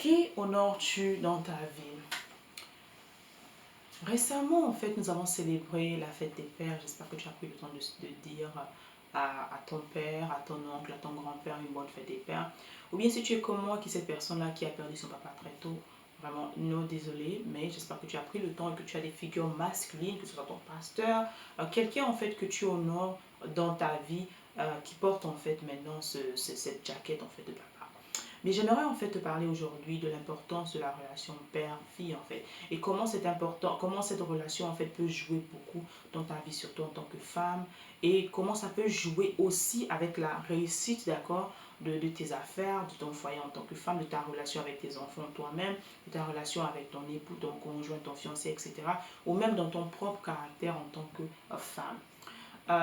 Qui honores-tu dans ta vie? Récemment, en fait, nous avons célébré la fête des pères. J'espère que tu as pris le temps de dire à ton père, à ton oncle, à ton grand-père une bonne fête des pères. Ou bien si tu es comme moi, qui est cette personne-là qui a perdu son papa très tôt, vraiment, non, désolé, mais j'espère que tu as pris le temps et que tu as des figures masculines, que ce soit ton pasteur, quelqu'un en fait que tu honores dans ta vie, qui porte en fait maintenant cette jaquette en fait de papa. Mais j'aimerais en fait te parler aujourd'hui de l'importance de la relation père-fille en fait. Et comment c'est important, comment cette relation en fait peut jouer beaucoup dans ta vie, surtout en tant que femme. Et comment ça peut jouer aussi avec la réussite, d'accord, de tes affaires, de ton foyer en tant que femme, de ta relation avec tes enfants toi-même, de ta relation avec ton époux, ton conjoint, ton fiancé, etc. Ou même dans ton propre caractère en tant que femme.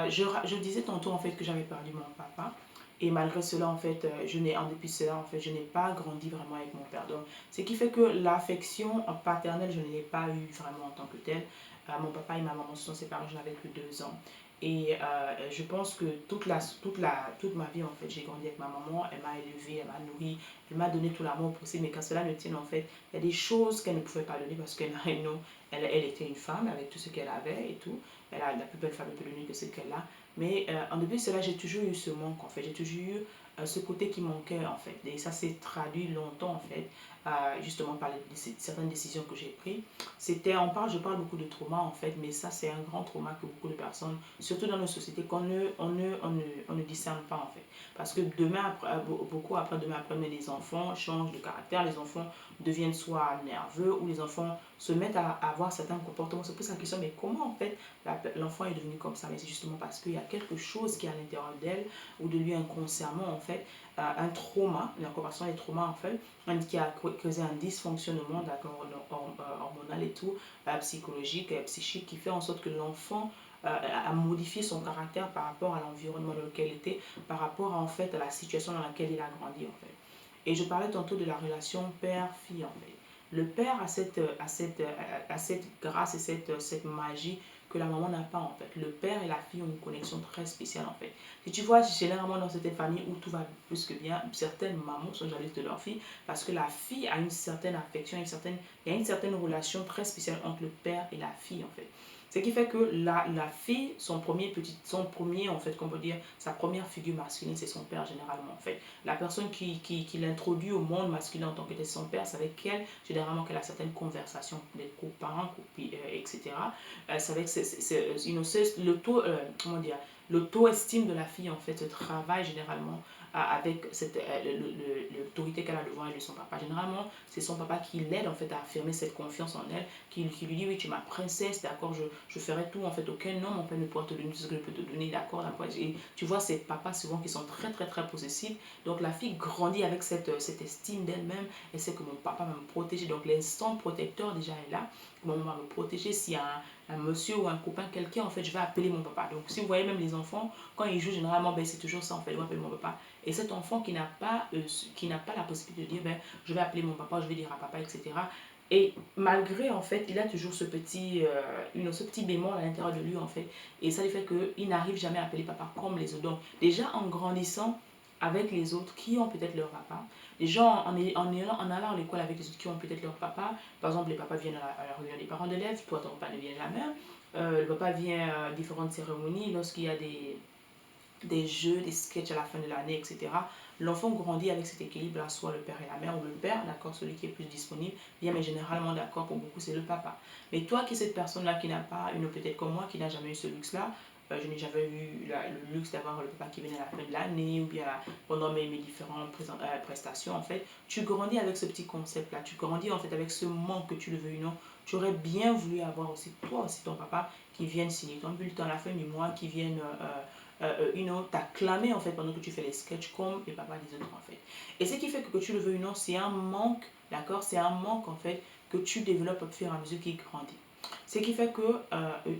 Je disais tantôt en fait que j'avais perdu mon papa. Et malgré cela, en fait, en dépit de cela, en fait, je n'ai pas grandi vraiment avec mon père. Donc, ce qui fait que l'affection paternelle, je ne l'ai pas eu vraiment en tant que telle. Mon papa et ma maman se sont séparés, j'avais que 2 ans. Et je pense que toute ma vie, en fait, j'ai grandi avec ma maman. Elle m'a élevée, elle m'a nourrie, elle m'a donné tout l'amour possible. Mais quand cela ne tienne, en fait, il y a des choses qu'elle ne pouvait pas donner parce qu'elle elle était une femme avec tout ce qu'elle avait et tout. Elle a la plus belle femme un peu de nuit que ce qu'elle a. Mais en début de cela, j'ai toujours eu ce manque en fait. J'ai toujours eu ce côté qui manquait en fait. Et ça s'est traduit longtemps en fait, justement par certaines décisions que j'ai prises. Je parle beaucoup de trauma en fait, mais ça c'est un grand trauma que beaucoup de personnes, surtout dans nos sociétés, on ne discerne pas en fait. Parce que demain, beaucoup après, demain après, mais les enfants changent de caractère, les enfants deviennent soit nerveux ou les enfants se mettent à avoir certains comportements. C'est plus la question, mais comment en fait l'enfant est devenu comme ça? Mais c'est justement parce qu'il y a quelque chose qui est à l'intérieur d'elle ou de lui inconsciemment en fait, un trauma, la comparaison des traumas en fait, qui a causé un dysfonctionnement d'accord, hormonal et tout, psychologique et psychique, qui fait en sorte que l'enfant a modifié son caractère par rapport à l'environnement dans lequel il était, par rapport en fait à la situation dans laquelle il a grandi en fait. Et je parlais tantôt de la relation père-fille en fait. Le père a cette grâce et cette magie que la maman n'a pas en fait. Le père et la fille ont une connexion très spéciale en fait. Si tu vois, généralement dans certaines familles où tout va plus que bien, certaines mamans sont jalouses de leur fille parce que la fille a une certaine affection, il y a une certaine relation très spéciale entre le père et la fille en fait. Ce qui fait que la fille, son premier, en fait, qu'on peut dire, sa première figure masculine, c'est son père généralement, en fait. La personne qui l'introduit au monde masculin en tant que son père, c'est avec elle, généralement, qu'elle a certaines conversations, des copains, etc. C'est avec, comment dire, l'auto-estime de la fille, en fait, se travaille généralement avec l'autorité qu'elle a devant elle de son papa. Généralement, c'est son papa qui l'aide en fait à affirmer cette confiance en elle, qui lui dit oui, tu es ma princesse, d'accord, je ferai tout, en fait, aucun homme en fait ne pourra te donner tout ce que je peux te donner, d'accord. Et tu vois, ces papas souvent qui sont très très très possessifs, donc la fille grandit avec cette estime d'elle-même, elle sait que mon papa va me protéger, donc l'instant protecteur déjà est là, mon maman va me protéger, s'il y a un monsieur ou un copain, quelqu'un, en fait, je vais appeler mon papa. Donc si vous voyez même les enfants, quand ils jouent généralement, ben, c'est toujours ça, en fait, ils vont appeler mon papa. Et cet enfant qui n'a pas la possibilité de dire, ben, je vais appeler mon papa, je vais dire à papa, etc. Et malgré, en fait, il a toujours ce petit bémol à l'intérieur de lui, en fait. Et ça lui fait qu'il n'arrive jamais à appeler papa comme les autres. Donc, déjà, en grandissant avec les autres qui ont peut-être leur papa, les gens en allant à l'école avec les autres qui ont peut-être leur papa, par exemple, les papas viennent à la réunion des parents d'élèves, toi, ton papa ne vient jamais. Le papa vient à différentes cérémonies, lorsqu'il y a des jeux, des sketchs à la fin de l'année, etc. L'enfant grandit avec cet équilibre-là, soit le père et la mère, ou le père, d'accord, celui qui est plus disponible, bien, mais généralement, d'accord, pour beaucoup, c'est le papa. Mais toi, qui es cette personne-là qui n'a pas, peut-être comme moi, qui n'a jamais eu ce luxe-là, je n'ai jamais eu le luxe d'avoir le papa qui venait à la fin de l'année, ou bien pendant mes différentes prestations, en fait. Tu grandis avec ce petit concept-là, tu grandis en fait avec ce manque que tu le veux ou non. Tu aurais bien voulu avoir aussi, toi aussi, ton papa, qui vienne signer ton bulletin à la fin du mois, qui vienne t'acclamer en fait pendant que tu fais les sketchs comme les papas des autres en fait. Et ce qui fait que tu le veux ou non, c'est un manque, d'accord, c'est un manque en fait que tu développes au fur et à mesure qu'il grandit. Ce qui fait que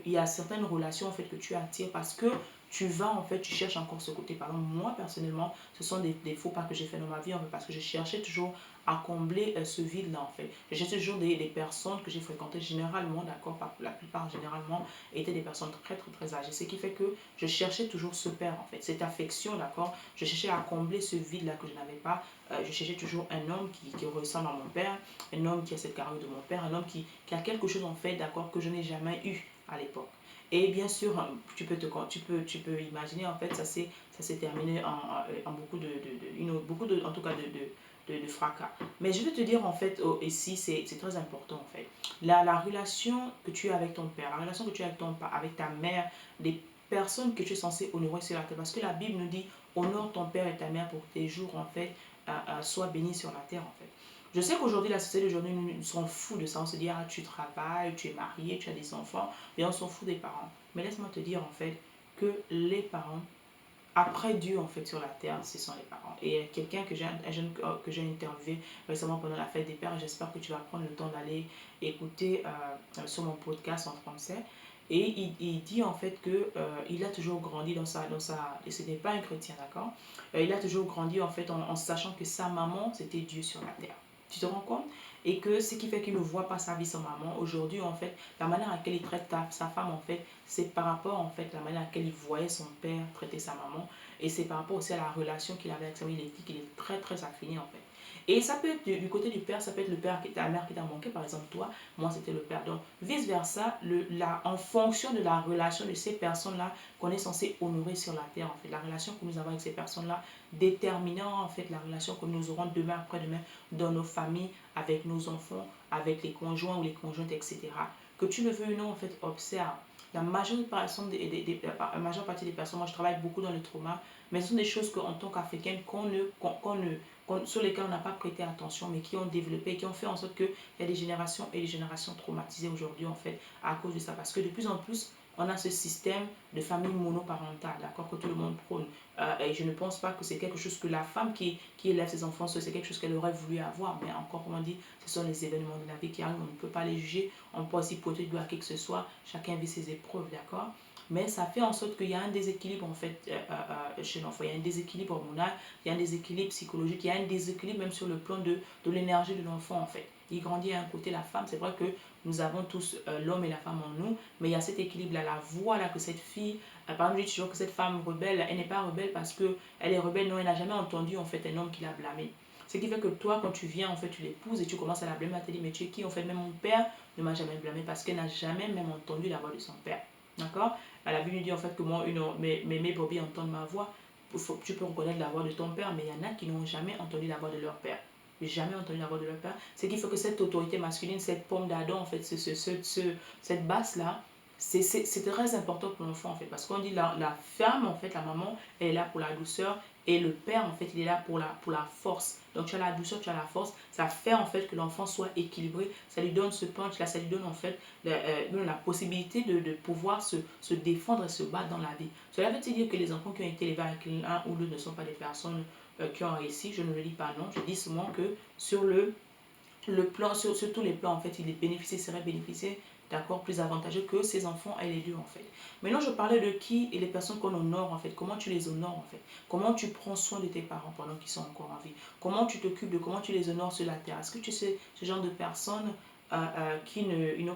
il y a certaines relations en fait que tu attires parce que tu vas en fait, tu cherches encore ce côté. Par exemple, moi personnellement, ce sont des faux pas que j'ai fait dans ma vie en fait, parce que je cherchais toujours à combler ce vide-là en fait. Je cherchais toujours des personnes que j'ai fréquentées généralement, d'accord, la plupart généralement étaient des personnes très âgées. Ce qui fait que je cherchais toujours ce père en fait, cette affection, d'accord. Je cherchais à combler ce vide-là que je n'avais pas. Je cherchais toujours un homme qui ressemble à mon père, un homme qui a cette carrure de mon père, un homme qui a quelque chose en fait, d'accord, que je n'ai jamais eu à l'époque. Et bien sûr, tu peux imaginer, en fait, ça s'est terminé en beaucoup en tout cas de fracas. Mais je vais te dire, en fait, ici, c'est très important, en fait. La relation que tu as avec ton père, la relation que tu as avec ta mère, les personnes que tu es censé honorer sur la terre. Parce que la Bible nous dit, honore ton père et ta mère pour que tes jours, en fait, soient bénis sur la terre, en fait. Je sais qu'aujourd'hui, la société d'aujourd'hui, nous s'en fout de ça. On se dit, ah, tu travailles, tu es marié, tu as des enfants, mais on s'en fout des parents. Mais laisse-moi te dire, en fait, que les parents, après Dieu, en fait, sur la terre, ce sont les parents. Et quelqu'un un jeune que j'ai interviewé récemment pendant la fête des pères, j'espère que tu vas prendre le temps d'aller écouter sur mon podcast en français. Et il dit en fait que il a toujours grandi et ce n'est pas un chrétien, d'accord. Il a toujours grandi en fait en sachant que sa maman, c'était Dieu sur la terre. Tu te rends compte? Et que ce qui fait qu'il ne voit pas sa vie sans maman, aujourd'hui, en fait, la manière à laquelle il traite sa femme, en fait, c'est par rapport, en fait, à la manière à laquelle il voyait son père traiter sa maman. Et c'est par rapport aussi à la relation qu'il avait avec sa mère. Il dit qu'il est très affiné, en fait. Et ça peut être du côté du père, ça peut être le père, la mère qui t'a manqué, par exemple toi, moi c'était le père. Donc vice versa, en fonction de la relation de ces personnes-là qu'on est censé honorer sur la terre, en fait, la relation que nous avons avec ces personnes-là, déterminant en fait la relation que nous aurons demain après-demain dans nos familles, avec nos enfants, avec les conjoints ou les conjointes, etc. Que tu le veux ou non, en fait, observe. La majeure partie des personnes, moi je travaille beaucoup dans le trauma, mais ce sont des choses qu'en tant qu'Africaine, sur lesquelles on n'a pas prêté attention, mais qui ont développé, qui ont fait en sorte qu'il y a des générations et des générations traumatisées aujourd'hui, en fait, à cause de ça. Parce que de plus en plus, on a ce système de famille monoparentale, d'accord, que tout le monde prône. Et je ne pense pas que c'est quelque chose que la femme qui élève ses enfants, c'est quelque chose qu'elle aurait voulu avoir. Mais encore, comme on dit, ce sont les événements de la vie qui arrivent, on ne peut pas les juger. On peut aussi pointer du doigt à qui que ce soit. Chacun vit ses épreuves, d'accord. Mais ça fait en sorte qu'il y a un déséquilibre en fait chez l'enfant. Il y a un déséquilibre hormonal, il y a un déséquilibre psychologique, il y a un déséquilibre même sur le plan de l'énergie de l'enfant en fait. Il grandit à un côté, la femme, c'est vrai que nous avons tous l'homme et la femme en nous, mais il y a cet équilibre-là, la voix là que cette fille, par exemple, je dis toujours que cette femme rebelle, elle n'est pas rebelle parce qu'elle est rebelle, non, elle n'a jamais entendu en fait un homme qui l'a blâmée. Ce qui fait que toi, quand tu viens, en fait, tu l'épouses et tu commences à la blâmer, elle te dit, mais tu es qui? En fait, même mon père ne m'a jamais blâmé parce qu'elle n'a jamais même entendu la voix de son père. D'accord? La Bible nous dit en fait que moi, mes brebis entendent ma voix. Tu peux reconnaître la voix de ton père, mais il y en a qui n'ont jamais entendu la voix de leur père. Jamais entendu la voix de leur père. Ce qui fait que cette autorité masculine, cette pomme d'Adam, en fait, cette basse-là, c'est très important pour l'enfant, en fait. Parce qu'on dit la femme, en fait, la maman, elle est là pour la douceur. Et le père, en fait, il est là pour la force. Donc, tu as la douceur, tu as la force. Ça fait, en fait, que l'enfant soit équilibré. Ça lui donne ce punch-là, ça lui donne, en fait, la possibilité de pouvoir se défendre et se battre dans la vie. Cela veut dire que les enfants qui ont été élevés avec l'un ou l'autre ne sont pas des personnes qui ont réussi. Je ne le dis pas non. Je dis seulement que sur le plan, sur tous les plans, en fait, serait bénéficié, d'accord, plus avantageux que ses enfants et les deux, en fait. Maintenant, je parlais de qui et les personnes qu'on honore, en fait. Comment tu les honores, en fait. Comment tu prends soin de tes parents pendant qu'ils sont encore en vie. Comment tu t'occupes de comment tu les honores sur la terre. Est-ce que tu sais ce genre de personnes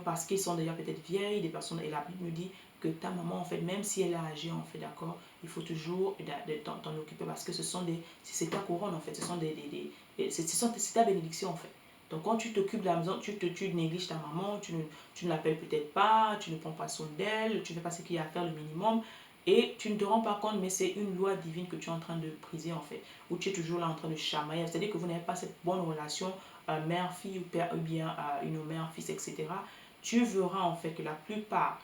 parce qu'ils sont déjà peut-être vieilles, des personnes, et la Bible me dit que ta maman, en fait, même si elle est âgée, en fait, d'accord, il faut toujours t'en occuper parce que c'est ta couronne, en fait. C'est ta bénédiction, en fait. Donc quand tu t'occupes de la maison, tu négliges ta maman, tu ne l'appelles peut-être pas, tu ne prends pas soin d'elle, tu ne fais pas ce qu'il y a à faire le minimum. Et tu ne te rends pas compte, mais c'est une loi divine que tu es en train de briser en fait. Ou tu es toujours là en train de chamailler. C'est-à-dire que vous n'avez pas cette bonne relation mère-fille ou bien une mère-fils, etc. Tu verras en fait que la plupart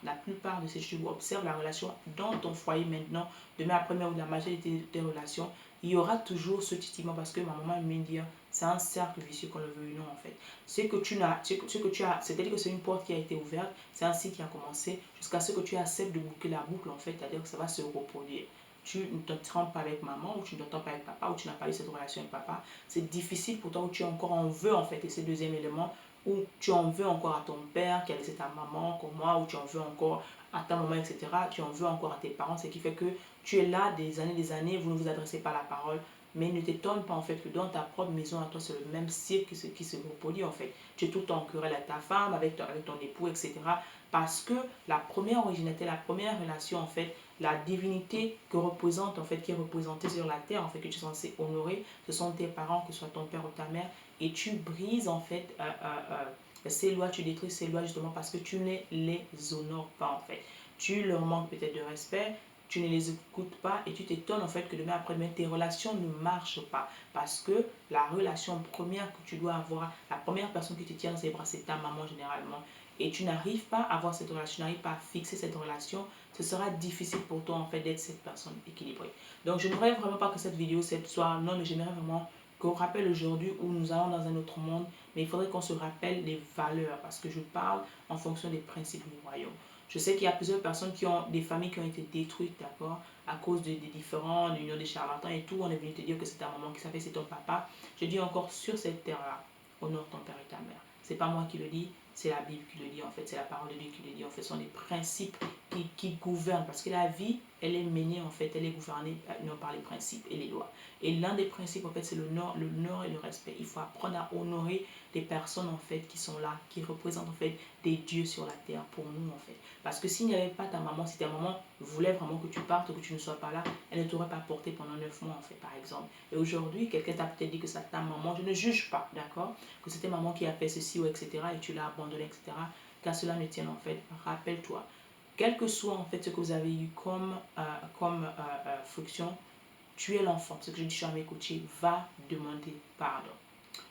de ces choses, observe la relation dans ton foyer maintenant, demain après-demain ou la majorité des relations, il y aura toujours ce titillement parce que ma maman aime dire c'est un cercle vicieux qu'on le veut ou non en fait. C'est-à-dire que c'est une porte qui a été ouverte, c'est un cycle qui a commencé jusqu'à ce que tu acceptes de boucler la boucle en fait, c'est-à-dire que ça va se reproduire. Tu ne t'entends pas avec maman ou tu ne t'entends pas avec papa ou tu n'as pas eu cette relation avec papa, c'est difficile pour toi ou tu encore en veux en fait. Et c'est le deuxième élément où tu en veux encore à ton père qui a laissé ta maman comme moi, ou tu en veux encore à ta maman, etc., tu en veux encore à tes parents, ce qui fait que tu es là des années, vous ne vous adressez pas la parole. Mais ne t'étonne pas en fait que dans ta propre maison à toi, c'est le même cirque qui se reproduit en fait. Tu es tout le temps en querelle avec ta femme, avec ton époux, etc. Parce que la première originalité, la première relation en fait, la divinité que représente en fait, qui est représentée sur la terre en fait, que tu es censé honorer, ce sont tes parents, que ce soit ton père ou ta mère, et tu brises en fait ces lois, tu détruis ces lois justement parce que tu ne les honores pas en fait. Tu leur manques peut-être de respect, tu ne les écoutes pas et tu t'étonnes en fait que demain après-demain tes relations ne marchent pas parce que la relation première que tu dois avoir, la première personne qui te tient dans ses bras, c'est ta maman généralement, et tu n'arrives pas à avoir cette relation, tu n'arrives pas à fixer cette relation, ce sera difficile pour toi en fait d'être cette personne équilibrée. Donc je n'aimerais vraiment pas que cette vidéo soit non, mais j'aimerais vraiment qu'on rappelle aujourd'hui où nous allons dans un autre monde, mais il faudrait qu'on se rappelle les valeurs parce que je parle en fonction des principes du royaume. Je sais qu'il y a plusieurs personnes qui ont des familles qui ont été détruites, d'accord, à cause des différents unions des charlatans et tout. On est venu te dire que c'est ta maman qui savait, c'est ton papa. Je dis encore sur cette terre-là, honore ton père et ta mère. C'est pas moi qui le dis, c'est la Bible qui le dit en fait, c'est la parole de Dieu qui le dit en fait. Ce sont des principes qui gouvernent parce que la vie, elle est menée en fait, elle est gouvernée non par les principes et les lois. Et l'un des principes en fait, c'est l'honneur et le respect. Il faut apprendre à honorer des personnes en fait qui sont là, qui représentent en fait des dieux sur la terre pour nous en fait. Parce que s'il n'y avait pas ta maman, si ta maman voulait vraiment que tu partes ou que tu ne sois pas là, elle ne t'aurait pas porté pendant 9 mois en fait par exemple. Et aujourd'hui, quelqu'un t'a peut-être dit que c'est ta maman, je ne juge pas, d'accord, que c'était maman qui a fait ceci ou etc. et tu l'as abandonné, etc. Qu'à cela ne tienne en fait, rappelle-toi, quel que soit en fait ce que vous avez eu comme fonction, tu es l'enfant. Ce que je dis à mes coachés, va demander pardon.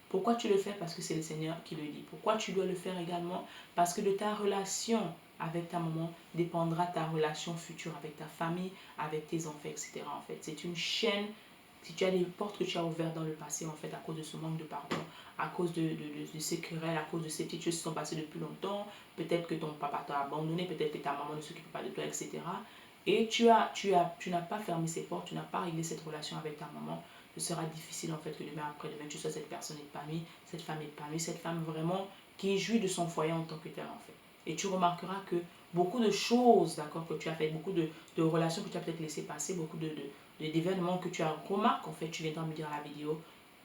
Pourquoi tu le fais? Parce que c'est le Seigneur qui le dit. Pourquoi tu dois le faire également? Parce que de ta relation avec ta maman dépendra ta relation future avec ta famille, avec tes enfants, etc. En fait, c'est une chaîne. Si tu as des portes que tu as ouvertes dans le passé, en fait, à cause de ce manque de pardon, à cause de ces querelles, à cause de ces petites choses qui sont passées depuis longtemps, peut-être que ton papa t'a abandonné, peut-être que ta maman ne s'occupe pas de toi, etc. Et tu n'as pas fermé ces portes, tu n'as pas réglé cette relation avec ta maman, ce sera difficile en fait que demain après-demain tu sois cette personne épanouie, cette femme épanouie, cette femme vraiment qui jouit de son foyer en tant que telle en fait. Et tu remarqueras que beaucoup de choses, d'accord, que tu as fait, beaucoup de relations que tu as peut-être laissé passer, beaucoup d'événements que tu as remarqué en fait, tu viendras me dire à la vidéo,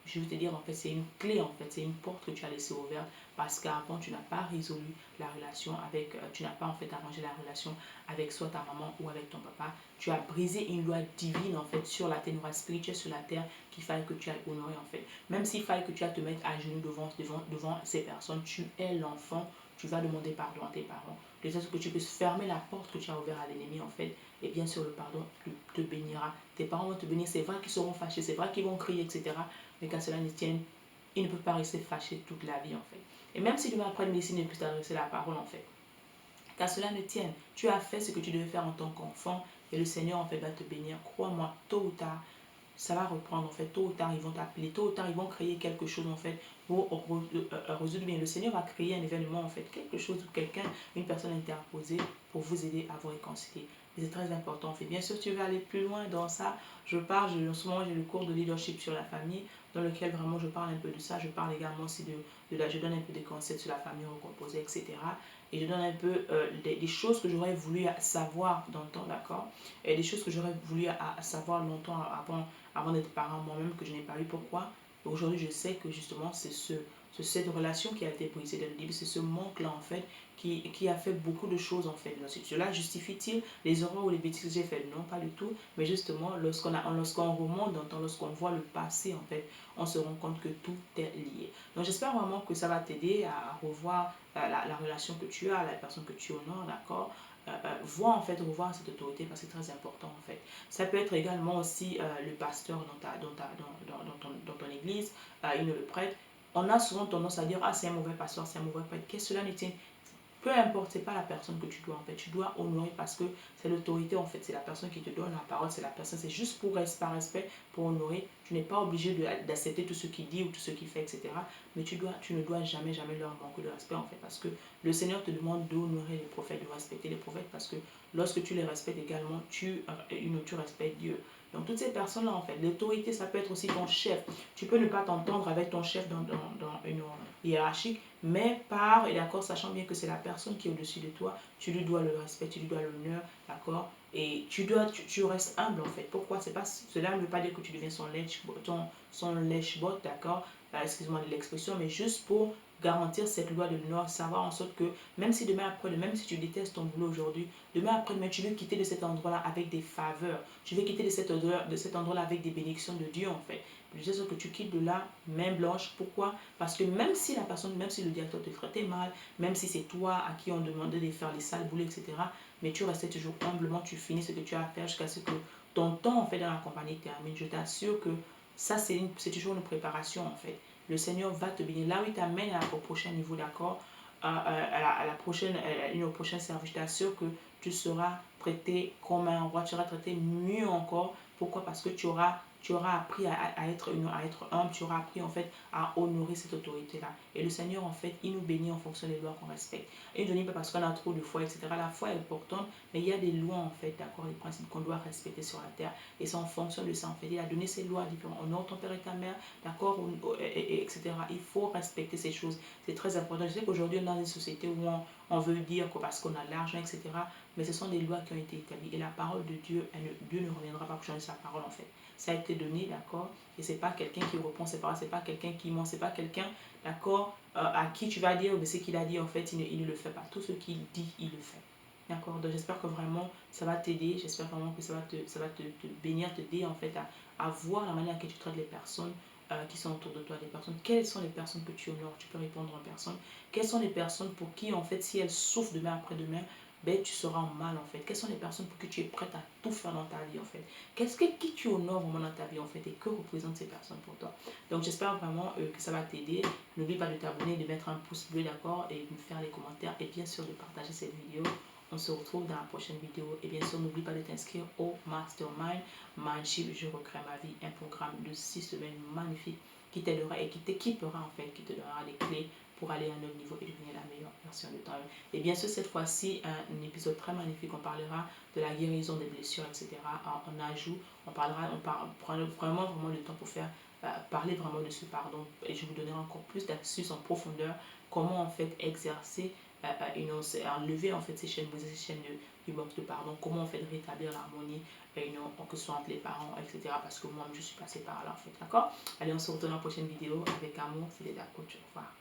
je veux te dire en fait c'est une clé en fait, c'est une porte que tu as laissée ouverte parce qu'avant tu n'as pas résolu la relation avec, tu n'as pas en fait arrangé la relation avec soit ta maman ou avec ton papa. Tu as brisé une loi divine en fait sur la terre, une loi spirituelle sur la terre qu'il fallait que tu ailles honorer en fait. Même s'il fallait que tu ailles te mettre à genoux devant ces personnes, tu es l'enfant, tu vas demander pardon à tes parents. De sorte que tu puisses fermer la porte que tu as ouverte à l'ennemi en fait. Et bien sûr le pardon te bénira. Tes parents vont te bénir, c'est vrai qu'ils seront fâchés, c'est vrai qu'ils vont crier, etc. Mais qu'à cela ne tienne, ils ne peuvent pas rester fâchés toute la vie en fait. Et même si demain après-midi, ils ne puissent t'adresser la parole en fait, qu'à cela ne tienne, tu as fait ce que tu devais faire en tant qu'enfant et le Seigneur en fait va te bénir. Crois-moi, tôt ou tard, ça va reprendre en fait. Tôt ou tard, ils vont t'appeler. Tôt ou tard, ils vont créer quelque chose en fait pour résoudre bien. Le Seigneur va créer un événement en fait, quelque chose ou quelqu'un, une personne interposée pour vous aider à vous réconcilier. C'est très important en fait. Bien sûr, tu veux aller plus loin dans ça. En ce moment, j'ai le cours de leadership sur la famille dans lequel vraiment je parle un peu de ça. Je parle également aussi je donne un peu des concepts sur la famille recomposée, etc. Et je donne un peu des choses que j'aurais voulu savoir dans le temps, d'accord? Et des choses que j'aurais voulu savoir longtemps avant d'être parent moi-même, que je n'ai pas eu. Pourquoi? Aujourd'hui, je sais que justement, c'est cette relation qui a été brisée dès le début, c'est ce manque-là, en fait, qui a fait beaucoup de choses, en fait. Cela justifie-t-il les erreurs ou les bêtises que j'ai faites? Non, pas du tout. Mais justement, lorsqu'on remonte dans le temps, lorsqu'on voit le passé, en fait, on se rend compte que tout est lié. Donc, j'espère vraiment que ça va t'aider à revoir la relation que tu as, la personne que tu honores, d'accord? Revoir cette autorité parce que c'est très important en fait. Ça peut être également aussi le pasteur dans ton église, le prêtre. On a souvent tendance à dire ah c'est un mauvais pasteur, c'est un mauvais prêtre. Qu'est-ce que cela ne tient? Peu importe, c'est pas la personne que tu dois en fait, tu dois honorer parce que c'est l'autorité en fait, c'est la personne qui te donne la parole, c'est la personne, c'est juste par respect, pour honorer. Tu n'es pas obligé d'accepter tout ce qu'il dit ou tout ce qu'il fait, etc. Mais tu ne dois jamais leur manquer de respect en fait, parce que le Seigneur te demande d'honorer les prophètes, de respecter les prophètes, parce que lorsque tu les respectes également, tu respectes Dieu. Donc toutes ces personnes-là, en fait, l'autorité, ça peut être aussi ton chef. Tu peux ne pas t'entendre avec ton chef dans une hiérarchie, mais par, et d'accord, sachant bien que c'est la personne qui est au-dessus de toi, tu lui dois le respect, tu lui dois l'honneur, d'accord, et tu restes humble, en fait. Pourquoi? C'est pas, cela ne veut pas dire que tu deviens son lèche-botte, d'accord, excuse-moi de l'expression, mais juste pour garantir cette loi de l'honneur, savoir en sorte que même si demain après, même si tu détestes ton boulot aujourd'hui, demain après, mais tu veux quitter de cet endroit-là avec des faveurs, tu veux quitter de cet endroit-là avec des bénédictions de Dieu, en fait. Je sais que tu quittes de là, main blanche. Pourquoi? Parce que même si la personne, même si le directeur te traitait mal, même si c'est toi à qui on demandait de faire les sales boulots, etc., mais tu restais toujours humblement, tu finis ce que tu as à faire jusqu'à ce que ton temps, en fait, dans la compagnie termine. Je t'assure que ça, c'est toujours une préparation, en fait. Le Seigneur va te bénir. Là où il t'amène au prochain niveau, d'accord, à la prochaine, au prochain service, je t'assure que tu seras traité comme un roi, tu seras traité mieux encore. Pourquoi? Parce que tu auras appris à être humble, tu auras appris en fait à honorer cette autorité-là. Et le Seigneur, en fait, il nous bénit en fonction des lois qu'on respecte. Et il ne dit pas parce qu'on a trop de foi, etc. La foi est importante, mais il y a des lois, en fait, d'accord, des principes qu'on doit respecter sur la terre. Et c'est en fonction de ça, en fait. Il a donné ses lois différentes. Honore ton père et ta mère, d'accord, etc. Il faut respecter ces choses. C'est très important. Je sais qu'aujourd'hui, on est dans une société où on veut dire que parce qu'on a l'argent, etc. Mais ce sont des lois qui ont été établies. Et la parole de Dieu, Dieu ne reviendra pas pour changer sa parole, en fait. Ça a été donné, d'accord. Et c'est pas quelqu'un qui reprend ses paroles, c'est pas quelqu'un qui ment, c'est pas quelqu'un, d'accord, à qui tu vas dire, mais ce qu'il a dit, en fait, il ne le fait pas. Tout ce qu'il dit, il le fait. D'accord. Donc j'espère que vraiment ça va t'aider. J'espère vraiment que ça va te bénir, t'aider en fait à voir la manière à laquelle tu traites les personnes qui sont autour de toi, des personnes. Quelles sont les personnes que tu honores? Tu peux répondre en personne. Quelles sont les personnes pour qui, en fait, si elles souffrent demain après-demain, ben, tu seras en mal, en fait. Quelles sont les personnes pour qui tu es prête à tout faire dans ta vie, en fait. Qui tu honores vraiment dans ta vie, en fait, et que représentent ces personnes pour toi. Donc, j'espère vraiment que ça va t'aider. N'oublie pas de t'abonner, de mettre un pouce bleu, d'accord, et de me faire les commentaires, et bien sûr de partager cette vidéo. On se retrouve dans la prochaine vidéo. Et bien sûr, n'oublie pas de t'inscrire au Mastermind Mindship Je recrée ma vie, un programme de 6 semaines magnifique qui t'aidera et qui t'équipera en fait, qui te donnera les clés pour aller à un autre niveau et devenir la meilleure version de toi-même. Et bien sûr, cette fois-ci, un épisode très magnifique, on parlera de la guérison des blessures, etc. On ajoute, on prendra vraiment le temps pour faire parler vraiment de ce pardon. Et je vous donnerai encore plus d'astuces en profondeur, comment en fait exercer enlever en fait ces chaînes brisées, ces chaînes du manque de pardon, comment en fait rétablir l'harmonie, que ce soit entre les parents, etc. Parce que moi, je suis passée par là en fait, d'accord. Allez, on se retrouve dans la prochaine vidéo avec amour, c'est la coach. Au revoir.